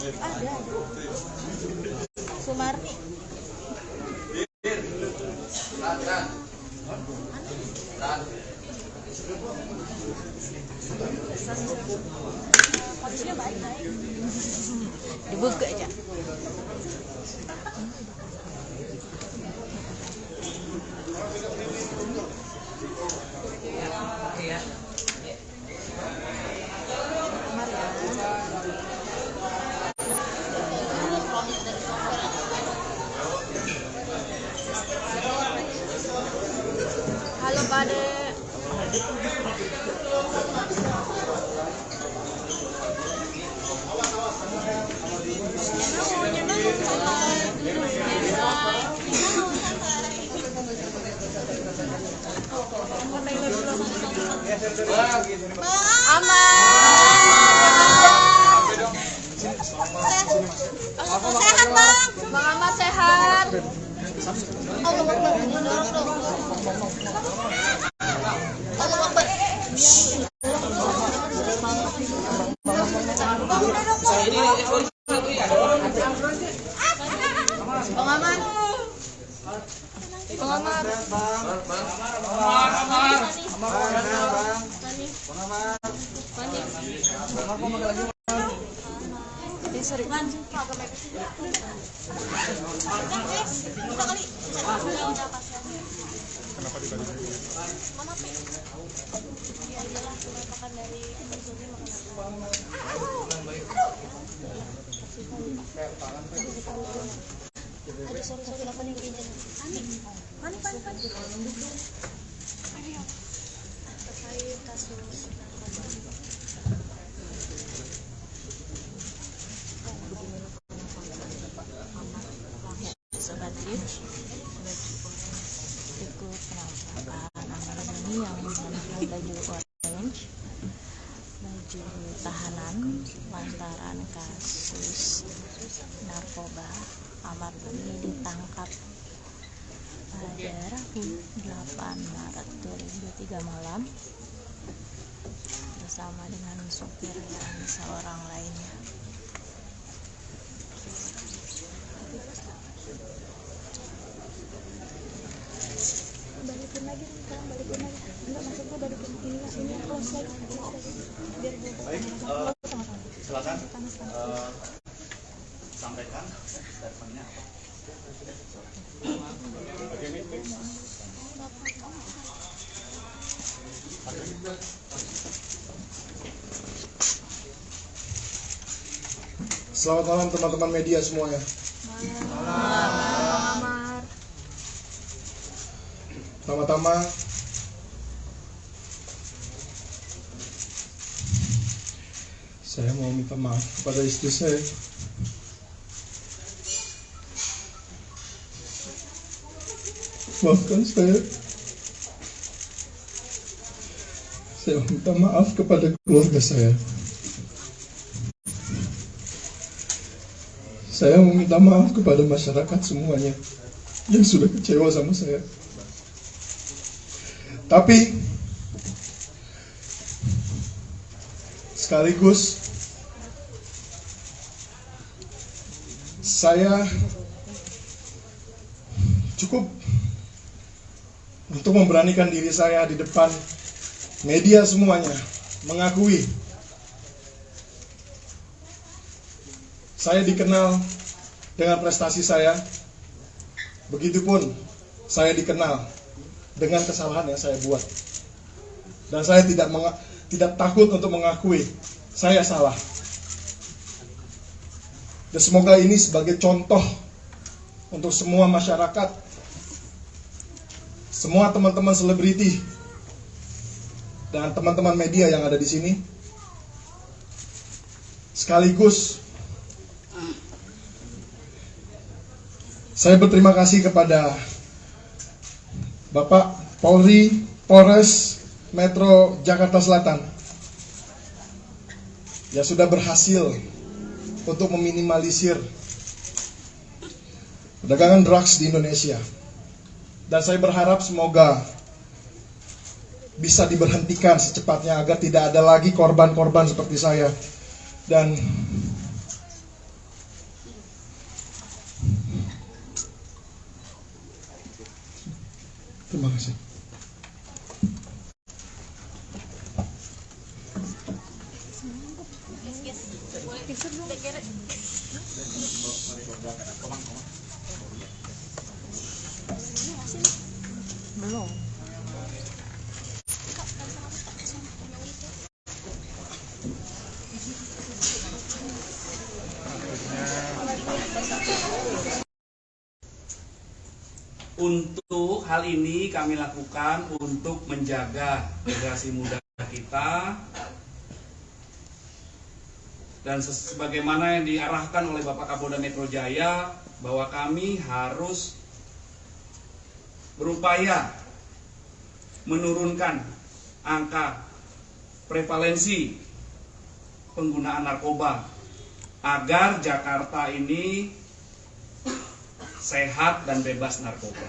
Ada. Sumarni. Kondisinya baik-baik. Dibuka aja. Halo Pade. Sehat Bang. Bang Ahmad sehat. Allah Akbar. Allah Akbar. Bang Ahmad. Bang Ahmad. Sorry. Kenapa dibalik? Mama P. Ya iyalah, makan dari Zoom makan. Aduh, sorry, apa nih pinjam? Ani. Terkait kasus Sobat Liv, ikut penampakan Ahmad Dhani yang menggunakan baju orange, baju tahanan lantaran kasus narkoba. Ahmad Dhani ditangkap pada Rabu 8 Maret 2003 malam bersama dengan supir dan seorang lainnya. Balikin lagi, sekarang balikin lagi. Enggak, maksud gue balikin ini close lagi. Biar gue baik, silakan sampaikan statementnya apa. Selamat malam teman-teman media semuanya. Pertama-tama saya mau minta maaf kepada istri saya. Maafkan saya. Saya minta maaf kepada keluarga saya. Saya meminta maaf kepada masyarakat semuanya yang sudah kecewa sama saya. Tapi sekaligus saya cukup untuk memberanikan diri saya di depan media semuanya, mengakui saya dikenal dengan prestasi saya. Begitupun saya dikenal dengan kesalahan yang saya buat. Dan saya tidak takut untuk mengakui saya salah. Dan semoga ini sebagai contoh untuk semua masyarakat, semua teman-teman selebriti, dan teman-teman media yang ada di sini. Sekaligus saya berterima kasih kepada Bapak Polres Metro Jakarta Selatan yang sudah berhasil untuk meminimalisir perdagangan drugs di Indonesia. Dan saya berharap semoga bisa diberhentikan secepatnya agar tidak ada lagi korban-korban seperti saya. Dan Terima kasih. Belum. Untuk hal ini kami lakukan untuk menjaga generasi muda kita dan sebagaimana yang diarahkan oleh Bapak Kapolda Metro Jaya bahwa kami harus berupaya menurunkan angka prevalensi penggunaan narkoba agar Jakarta ini sehat dan bebas narkoba.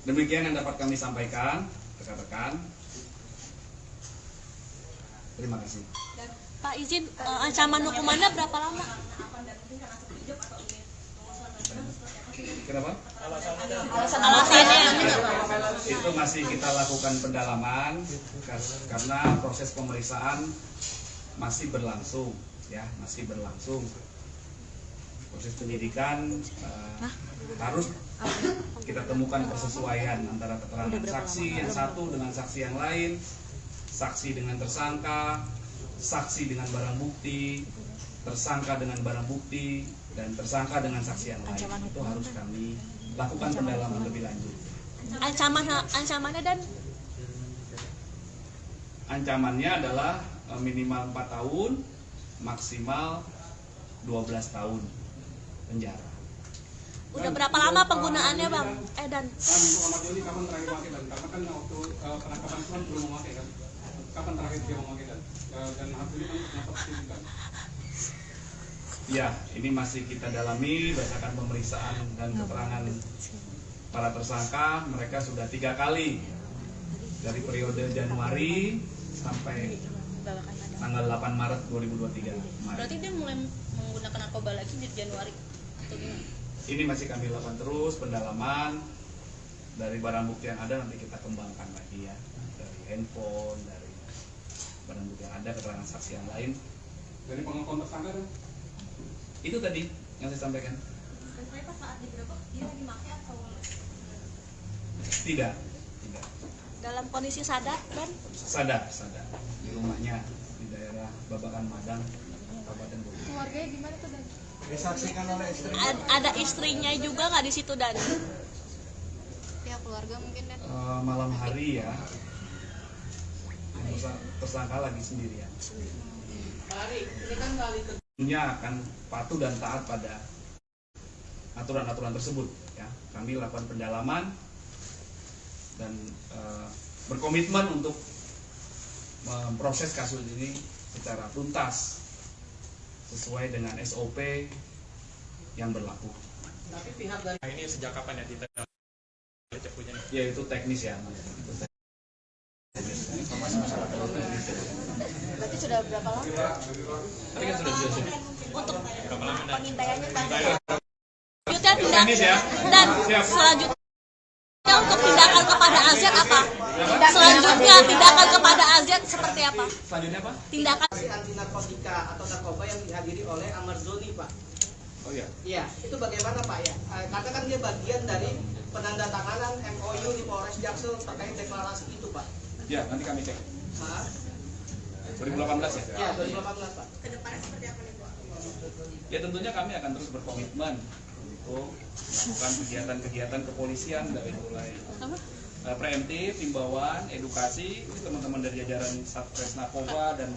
Demikian yang dapat kami sampaikan, rekan-rekan. Terima kasih. Pak izin, ancaman hukumannya berapa lama? Kenapa? Alasannya? Itu masih kita lakukan pendalaman karena proses pemeriksaan masih berlangsung, ya, masih berlangsung. Proses penyidikan harus kita temukan persesuaian antara keterangan saksi yang satu dengan saksi yang lain, saksi dengan tersangka, saksi dengan barang bukti, tersangka dengan barang bukti, dan tersangka dengan saksi yang lain. Itu harus kami lakukan pendalaman lebih lanjut. Ancamannya dan Ancamannya adalah minimal 4 tahun, maksimal 12 tahun penjara. udah berapa lama penggunaannya bang? Dan Untuk Ahmad Doli kapan terakhir memakai dan karena kan waktu penangkapan itu kan belum memakai kan? Kapan terakhir dia memakai dan hasil ini kan kenapa disebutkan? Ya, ini masih kita dalami berdasarkan pemeriksaan dan keterangan para tersangka. Mereka sudah 3 kali dari periode Januari sampai tanggal 8 Maret 2023 kemarin. Berarti dia mulai menggunakan narkoba lagi di Januari atau gimana? Ini masih kami lakukan terus pendalaman dari barang bukti yang ada, nanti kita kembangkan lagi ya, dari handphone, dari barang bukti yang ada, keterangan saksi yang lain. Dari pengakuan tersangka kan? Itu tadi yang saya sampaikan. Dan ternyata saat digerebek dia lagi pakai atau Tidak. dalam kondisi sadar dan Sadar di rumahnya di daerah Babakan Madang, Kabupaten Bogor. keluarganya gimana tuh dan? Disaksikan oleh istri. ada istrinya juga nggak di situ dan? Ya keluarga mungkin dan. Malam hari ya, tersangka lagi sendirian. Tentunya akan patuh dan taat pada aturan-aturan tersebut. Ya, kami lakukan pendalaman dan berkomitmen untuk memproses kasus ini secara tuntas sesuai dengan SOP yang berlaku. Tapi pihak dari ini sejak kapan ya kita cepunya? Yaitu teknis ya. Berarti sudah berapa lama? Tadi kan sudah dijelasin. Untuk Berapa lama? pengintaiannya bang? Teknis ya. Dan selanjutnya untuk tindakan kepada Aziat apa? Selanjutnya tindakan kepada Aziat seperti apa? Selanjutnya apa? Tindakan anti narkotika atau narkoba yang dihadiri oleh Ahmad Doli, Pak. Oh iya. Iya, itu bagaimana Pak ya? Karena kan dia bagian dari penandatanganan MOU di Polres Jaksel terkait deklarasi itu, Pak. Ya, nanti kami cek. Pak? 2018 ya? Ya, 2018, Pak. Ya tentunya kami akan terus berkomitmen untuk melakukan kegiatan-kegiatan kepolisian dari mulai preemptif, himbauan, edukasi. Teman-teman dari jajaran Satres Narkoba dan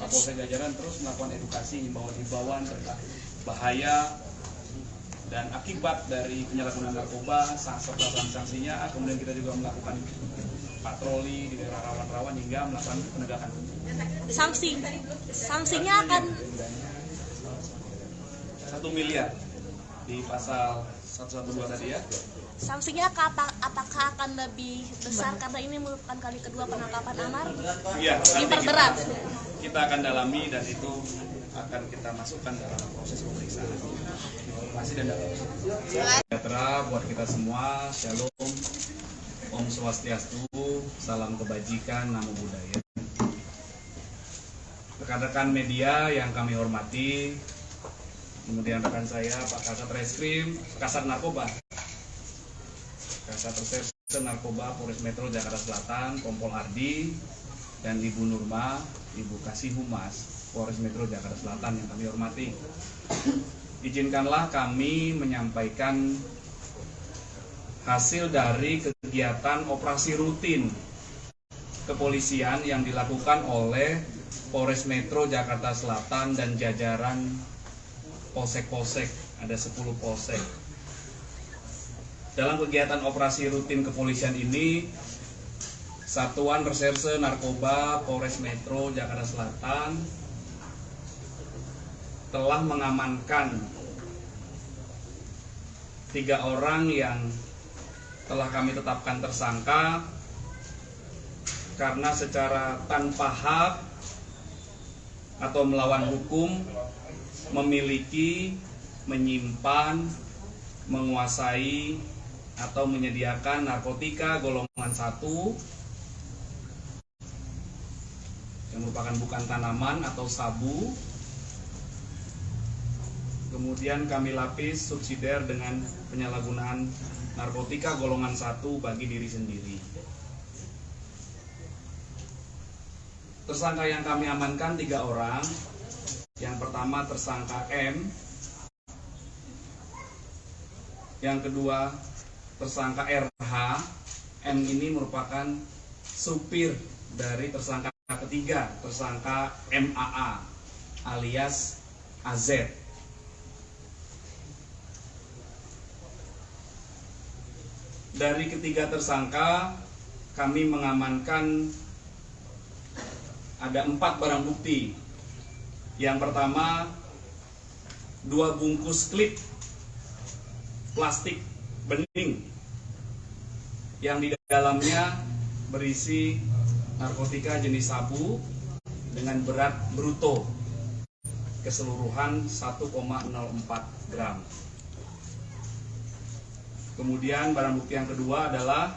Kapolsek jajaran terus melakukan edukasi, himbauan tentang bahaya dan akibat dari penyalahgunaan narkoba, serta sanksinya. Kemudian kita juga melakukan patroli di daerah rawan-rawan hingga melakukan penegakan hukum. sanksinya akan 1 miliar di pasal 112 tadi ya. sanksinya apakah akan lebih besar karena ini merupakan kali kedua penangkapan Amar? Iya, nanti Diperberat. kita akan dalami dan itu akan kita masukkan dalam proses pemeriksaan. Masih dan dalam. Sejahtera buat kita semua. Shalom. Om Swastiastu. Salam kebajikan. Namo Buddhaya. Rekan-rekan media yang kami hormati, kemudian rekan saya Pak Kasat Reskrim, Kasat Narkoba, Kasat Reserse Narkoba Polres Metro Jakarta Selatan, Kompol Ardi, dan Ibu Nurma, Ibu Kasih Humas Polres Metro Jakarta Selatan yang kami hormati. Izinkanlah kami menyampaikan hasil dari kegiatan operasi rutin kepolisian yang dilakukan oleh Polres Metro Jakarta Selatan dan jajaran polsek-polsek, ada 10 polsek. Dalam kegiatan operasi rutin kepolisian ini, Satuan Reserse Narkoba Polres Metro Jakarta Selatan telah mengamankan 3 orang yang telah kami tetapkan tersangka karena secara tanpa hak atau melawan hukum memiliki, menyimpan, menguasai atau menyediakan narkotika golongan 1 yang merupakan bukan tanaman atau sabu. Kemudian kami lapis subsidiar dengan penyalahgunaan narkotika golongan 1 bagi diri sendiri. Tersangka yang kami amankan 3 orang. Yang pertama tersangka M, yang kedua tersangka RH. M ini merupakan supir dari tersangka ketiga, tersangka MAA alias AZ. Dari ketiga tersangka kami mengamankan ada 4 barang bukti. Yang pertama, 2 bungkus klip plastik bening yang di dalamnya berisi narkotika jenis sabu dengan berat bruto keseluruhan 1,04 gram. Kemudian barang bukti yang kedua adalah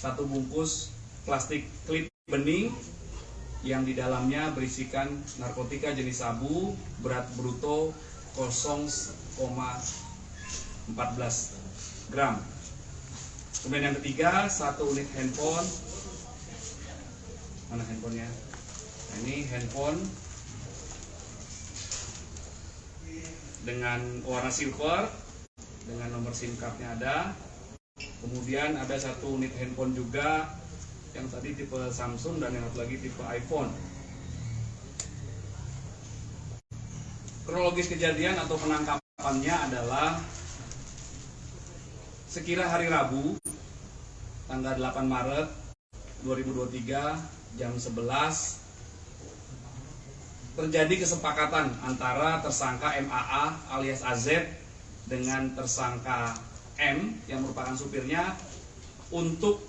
1 bungkus plastik klip bening yang di dalamnya berisikan narkotika jenis sabu berat bruto 0,14 gram. Kemudian yang ketiga 1 unit handphone. Mana handphonenya? Nah, ini handphone dengan warna silver dengan nomor SIM cardnya ada. Kemudian ada 1 unit handphone juga yang tadi tipe Samsung dan yang satu lagi tipe iPhone. Kronologis kejadian atau penangkapannya adalah sekira hari Rabu tanggal 8 Maret 2023 jam 11 terjadi kesepakatan antara tersangka MAA alias AZ dengan tersangka M yang merupakan supirnya untuk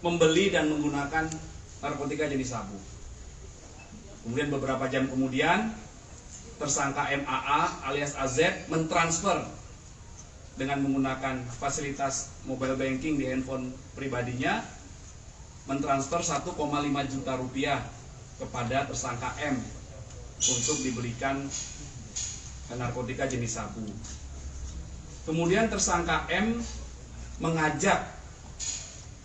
membeli dan menggunakan narkotika jenis sabu. Kemudian beberapa jam kemudian tersangka MAA alias AZ mentransfer dengan menggunakan fasilitas mobile banking di handphone pribadinya, mentransfer 1,5 juta rupiah kepada tersangka M untuk dibelikan narkotika jenis sabu. Kemudian tersangka M mengajak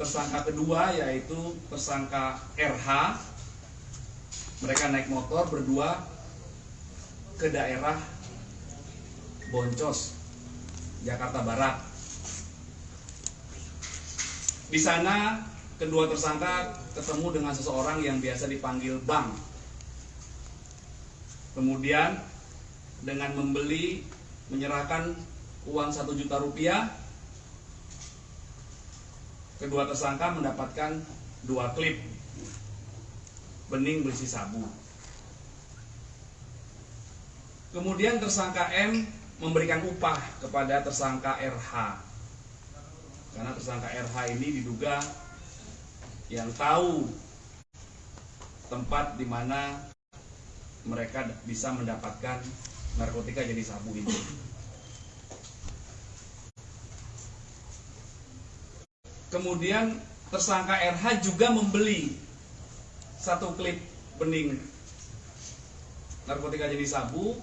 tersangka kedua yaitu tersangka RH. Mereka naik motor berdua ke daerah Boncos, Jakarta Barat. Di sana kedua tersangka ketemu dengan seseorang yang biasa dipanggil Bang. Kemudian dengan menyerahkan uang 1 juta rupiah, kedua tersangka mendapatkan 2 klip bening berisi sabu. Kemudian tersangka M memberikan upah kepada tersangka RH. Karena tersangka RH ini diduga yang tahu tempat di mana mereka bisa mendapatkan narkotika jenis sabu ini. Kemudian tersangka RH juga membeli 1 klip bening narkotika jenis sabu,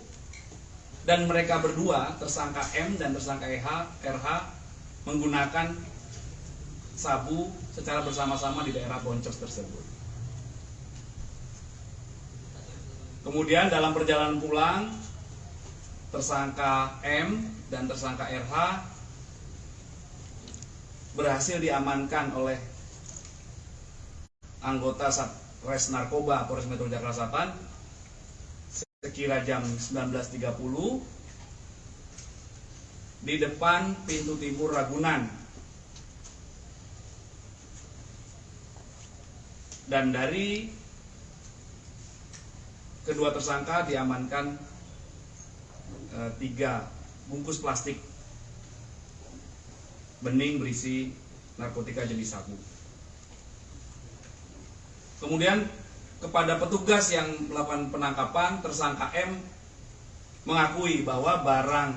dan mereka berdua, tersangka M dan tersangka RH, menggunakan sabu secara bersama-sama di daerah Boncos tersebut. Kemudian dalam perjalanan pulang, tersangka M dan tersangka RH berhasil diamankan oleh anggota Satres Narkoba Polres Metro Jakarta Selatan sekira jam 19.30 di depan pintu timur Ragunan. Dan dari kedua tersangka diamankan 3 bungkus plastik bening berisi narkotika jenis sabu. Kemudian kepada petugas yang melakukan penangkapan, tersangka M mengakui bahwa barang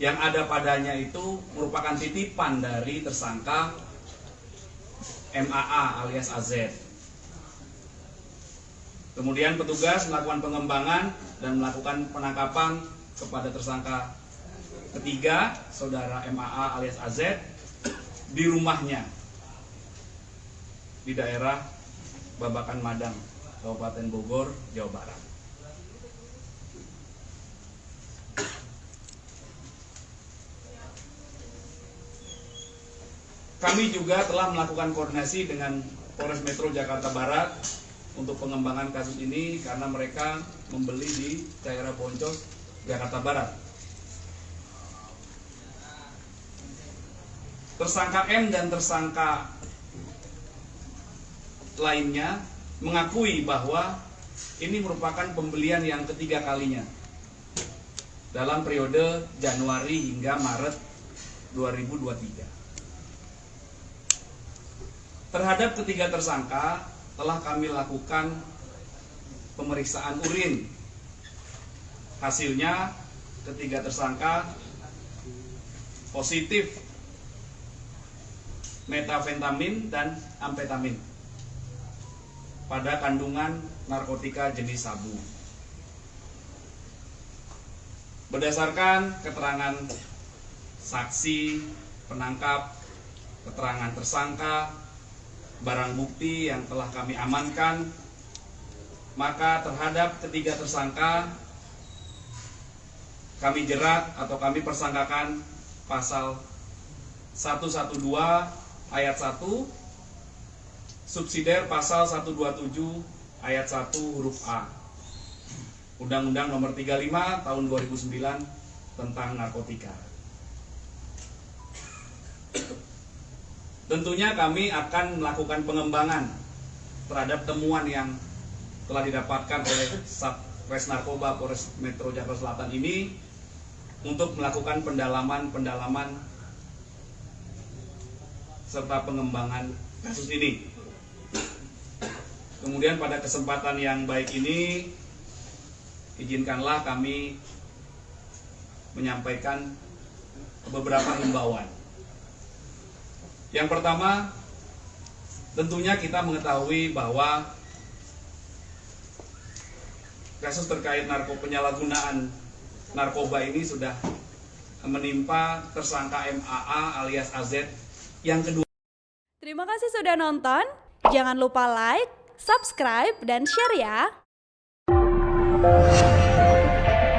yang ada padanya itu merupakan titipan dari tersangka MAA alias AZ. Kemudian petugas melakukan pengembangan dan melakukan penangkapan kepada tersangka ketiga, saudara MAA alias AZ, di rumahnya di daerah Babakan Madang, Kabupaten Bogor, Jawa Barat. Kami juga telah melakukan koordinasi dengan Polres Metro Jakarta Barat untuk pengembangan kasus ini karena mereka membeli di daerah Boncos, Jakarta Barat. Tersangka M dan tersangka lainnya mengakui bahwa ini merupakan pembelian yang ketiga kalinya dalam periode Januari hingga Maret 2023. Terhadap ketiga tersangka telah kami lakukan pemeriksaan urin. Hasilnya ketiga tersangka positif metafentamin dan amfetamin pada kandungan narkotika jenis sabu. Berdasarkan keterangan saksi, penangkap, keterangan tersangka, barang bukti yang telah kami amankan, maka terhadap ketiga tersangka kami jerat atau kami persangkakan pasal 112 ayat 1, subsidiar pasal 127 ayat 1 huruf A Undang-Undang Nomor 35 Tahun 2009 tentang narkotika. Tentunya kami akan melakukan pengembangan terhadap temuan yang telah didapatkan oleh Satres Narkoba Polres Metro Jakarta Selatan ini untuk melakukan pendalaman serta pengembangan kasus ini. Kemudian pada kesempatan yang baik ini, izinkanlah kami menyampaikan beberapa himbauan. Yang pertama, tentunya kita mengetahui bahwa kasus terkait penyalahgunaan narkoba ini sudah menimpa tersangka MAA alias AZ yang kedua. Terima kasih sudah nonton. Jangan lupa like, subscribe, dan share ya.